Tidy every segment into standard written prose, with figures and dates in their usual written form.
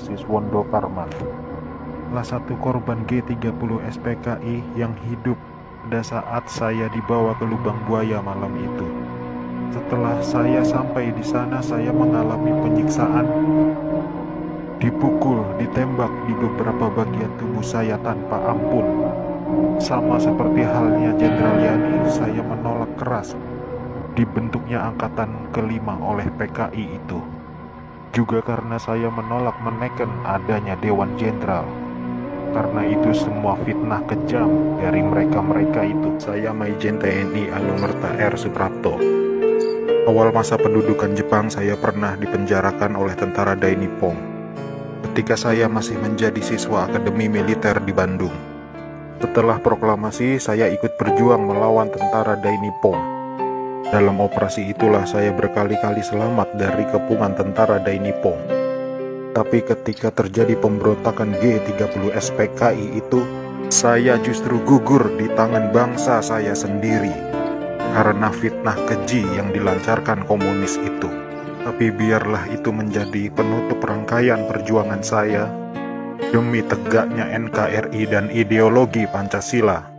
Basis Wondokarman. Salah satu korban G30 SPKI yang hidup pada saat saya dibawa ke lubang buaya malam itu. Setelah saya sampai di sana, saya mengalami penyiksaan, dipukul, ditembak di beberapa bagian tubuh saya tanpa ampun. Sama seperti halnya Jenderal Yani, saya menolak keras dibentuknya angkatan kelima oleh PKI itu. Juga karena saya menolak menekan adanya Dewan Jenderal. Karena itu semua fitnah kejam dari mereka-mereka itu. Saya Maijen TNI Anumerta R. Suprapto. Awal masa pendudukan Jepang, saya pernah dipenjarakan oleh tentara Dai Nippon ketika saya masih menjadi siswa Akademi Militer di Bandung. Setelah proklamasi, saya ikut berjuang melawan tentara Dai Nippon. Dalam operasi itulah saya berkali-kali selamat dari kepungan tentara Dai Nippon. Tapi ketika terjadi pemberontakan G30 SPKI itu, saya justru gugur di tangan bangsa saya sendiri karena fitnah keji yang dilancarkan komunis itu. Tapi biarlah itu menjadi penutup rangkaian perjuangan saya demi tegaknya NKRI dan ideologi Pancasila.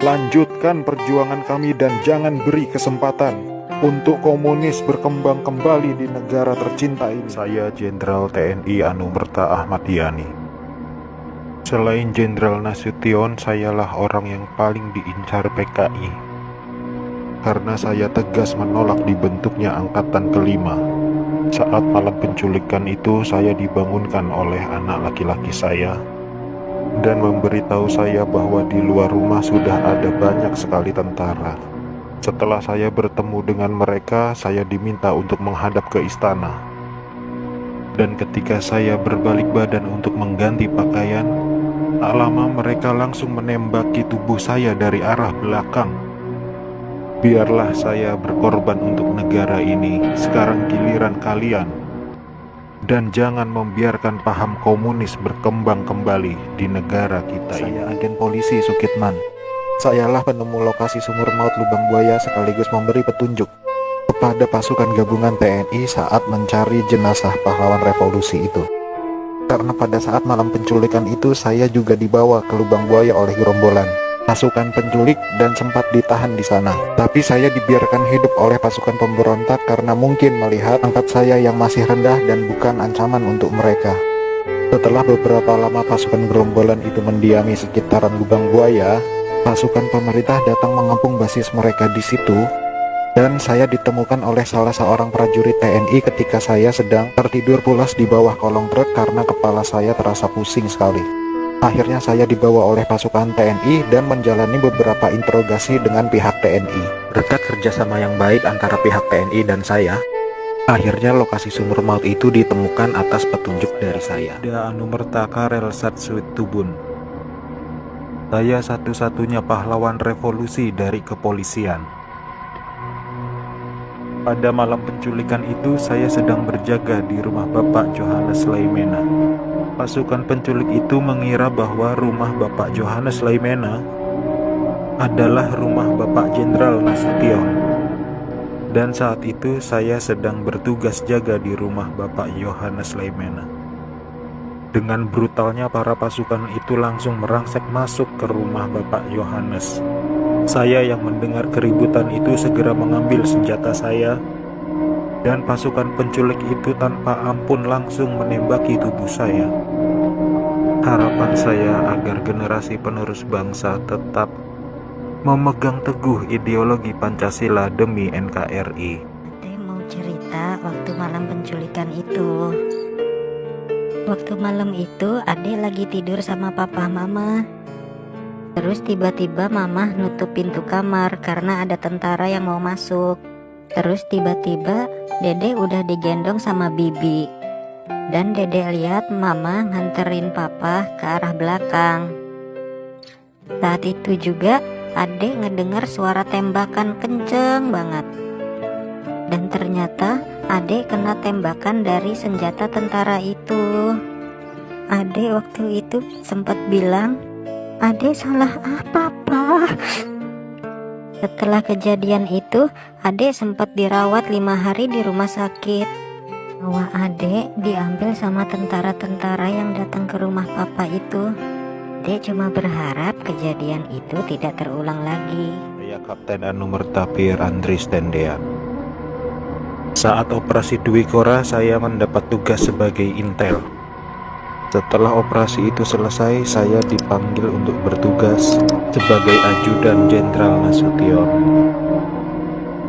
Lanjutkan perjuangan kami dan jangan beri kesempatan untuk komunis berkembang kembali di negara tercinta ini. Saya Jenderal TNI Anumerta Ahmad Yani. Selain Jenderal Nasution, sayalah orang yang paling diincar PKI. Karena saya tegas menolak dibentuknya angkatan kelima. Saat malam penculikan itu, saya dibangunkan oleh anak laki-laki saya dan memberitahu saya bahwa di luar rumah sudah ada banyak sekali tentara. Setelah saya bertemu dengan mereka, saya diminta untuk menghadap ke istana. Dan ketika saya berbalik badan untuk mengganti pakaian, tak lama mereka langsung menembaki tubuh saya dari arah belakang. Biarlah saya berkorban untuk negara ini, sekarang giliran kalian. Dan jangan membiarkan paham komunis berkembang kembali di negara kita. Saya agen polisi Sukitman. Sayalah penemu lokasi sumur maut lubang buaya sekaligus memberi petunjuk kepada pasukan gabungan TNI saat mencari jenazah pahlawan revolusi itu. Karena pada saat malam penculikan itu saya juga dibawa ke lubang buaya oleh gerombolan pasukan penculik dan sempat ditahan di sana. Tapi saya dibiarkan hidup oleh pasukan pemberontak karena mungkin melihat pangkat saya yang masih rendah dan bukan ancaman untuk mereka. Setelah beberapa lama pasukan gerombolan itu mendiami sekitaran lubang buaya, pasukan pemerintah datang mengepung basis mereka di situ, dan saya ditemukan oleh salah seorang prajurit TNI ketika saya sedang tertidur pulas di bawah kolong truk karena kepala saya terasa pusing sekali. Akhirnya saya dibawa oleh pasukan TNI dan menjalani beberapa interogasi dengan pihak TNI. Berkat kerjasama yang baik antara pihak TNI dan saya, akhirnya lokasi sumur maut itu ditemukan atas petunjuk dari saya. Ada Anumerta Karel Satsuit Tubun. Saya satu-satunya pahlawan revolusi dari kepolisian. Pada malam penculikan itu, saya sedang berjaga di rumah Bapak Johannes Laimena. Pasukan penculik itu mengira bahwa rumah Bapak Johannes Laimena adalah rumah Bapak Jenderal Nasution. Dan saat itu saya sedang bertugas jaga di rumah Bapak Johannes Laimena. Dengan brutalnya para pasukan itu langsung merangsek masuk ke rumah Bapak Johannes. Saya yang mendengar keributan itu segera mengambil senjata saya, dan pasukan penculik itu tanpa ampun langsung menembaki tubuh saya. Harapan saya agar generasi penerus bangsa tetap memegang teguh ideologi Pancasila demi NKRI. Ade mau cerita waktu malam penculikan itu. Waktu malam itu Ade lagi tidur sama papa mama. Terus tiba-tiba mama nutup pintu kamar karena ada tentara yang mau masuk. Terus tiba-tiba Dede udah digendong sama bibi. Dan Dede lihat mama nganterin papa ke arah belakang. Saat itu juga Ade ngedengar suara tembakan kenceng banget. Dan ternyata Ade kena tembakan dari senjata tentara itu. Ade waktu itu sempat bilang, "Ade salah apa, Pak?" Setelah kejadian itu, Ade sempat dirawat 5 hari di rumah sakit. Nyawa adek diambil sama tentara-tentara yang datang ke rumah papa itu. Dek cuma berharap kejadian itu tidak terulang lagi. Saya Kapten Anumerta Pierre Andries Tendean. Saat operasi Dwi Kora, saya mendapat tugas sebagai intel. Setelah operasi itu selesai, saya dipanggil untuk bertugas sebagai ajudan Jenderal Nasution.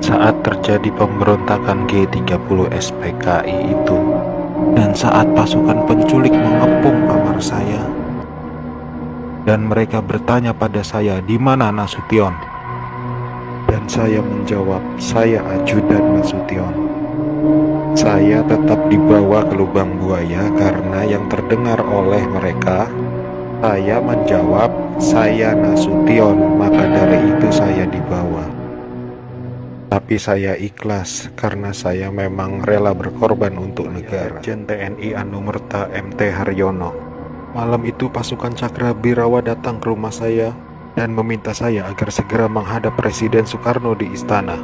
Saat terjadi pemberontakan G30 SPKI itu, dan saat pasukan penculik mengepung kamar saya, dan mereka bertanya pada saya, "Di mana Nasution?" Dan saya menjawab, "Saya ajudan Nasution." Saya tetap dibawa ke lubang buaya karena yang terdengar oleh mereka, saya menjawab, "Saya Nasution," maka dari itu saya dibawa. Tapi saya ikhlas karena saya memang rela berkorban untuk negara. Irjen TNI Anumerta MT Haryono. Malam itu pasukan Cakrabirawa datang ke rumah saya dan meminta saya agar segera menghadap Presiden Soekarno di istana.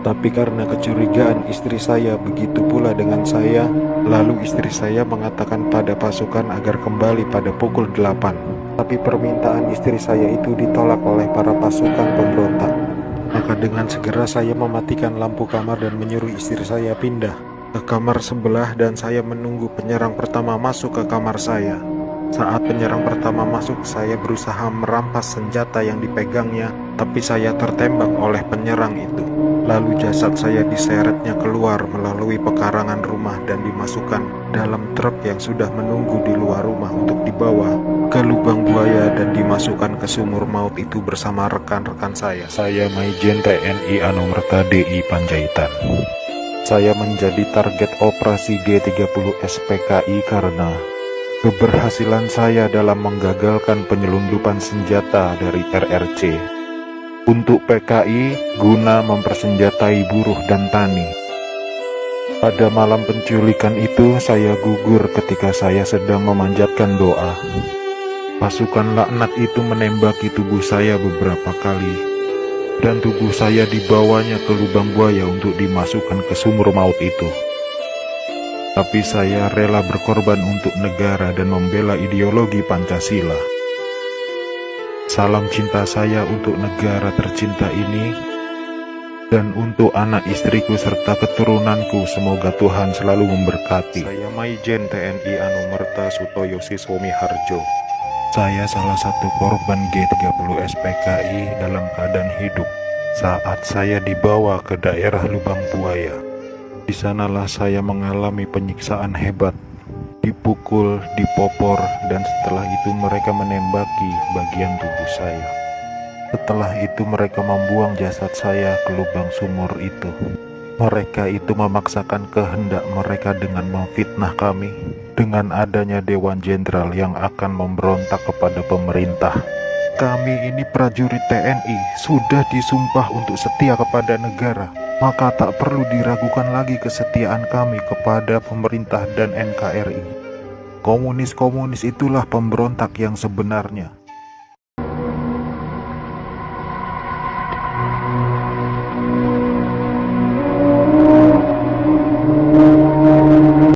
Tapi karena kecurigaan istri saya, begitu pula dengan saya, lalu istri saya mengatakan pada pasukan agar kembali pada pukul 8. Tapi permintaan istri saya itu ditolak oleh para pasukan pemberontak. Maka dengan segera saya mematikan lampu kamar dan menyuruh istri saya pindah ke kamar sebelah, dan saya menunggu penyerang pertama masuk ke kamar saya. Saat penyerang pertama masuk, saya berusaha merampas senjata yang dipegangnya, tapi saya tertembak oleh penyerang itu. Lalu jasad saya diseretnya keluar melalui pekarangan rumah dan dimasukkan dalam truk yang sudah menunggu di luar rumah untuk dibawa ke lubang buaya dan dimasukkan ke sumur maut itu bersama rekan-rekan saya. Saya Maijen TNI Anumerta DI Panjaitan. Saya menjadi target operasi G30 SPKI karena keberhasilan saya dalam menggagalkan penyelundupan senjata dari RRC untuk PKI guna mempersenjatai buruh dan tani. Pada malam penculikan itu, saya gugur ketika saya sedang memanjatkan doa. Pasukan laknat itu menembaki tubuh saya beberapa kali, dan tubuh saya dibawanya ke lubang buaya untuk dimasukkan ke sumur maut itu. Tapi saya rela berkorban untuk negara dan membela ideologi Pancasila. Salam cinta saya untuk negara tercinta ini dan untuk anak istriku serta keturunanku. Semoga Tuhan selalu memberkati. Saya Maijen TNI Anumerta Sutoyo Siswomi Harjo. Saya salah satu korban G30 SPKI dalam keadaan hidup saat saya dibawa ke daerah lubang buaya. Di sanalah saya mengalami penyiksaan hebat. Dipukul, dipopor, dan setelah itu mereka menembaki bagian tubuh saya. Setelah itu mereka membuang jasad saya ke lubang sumur itu. Mereka itu memaksakan kehendak mereka dengan memfitnah kami dengan adanya Dewan Jenderal yang akan memberontak kepada pemerintah. Kami ini prajurit TNI, sudah disumpah untuk setia kepada negara, maka tak perlu diragukan lagi kesetiaan kami kepada pemerintah dan NKRI. Komunis-komunis itulah pemberontak yang sebenarnya.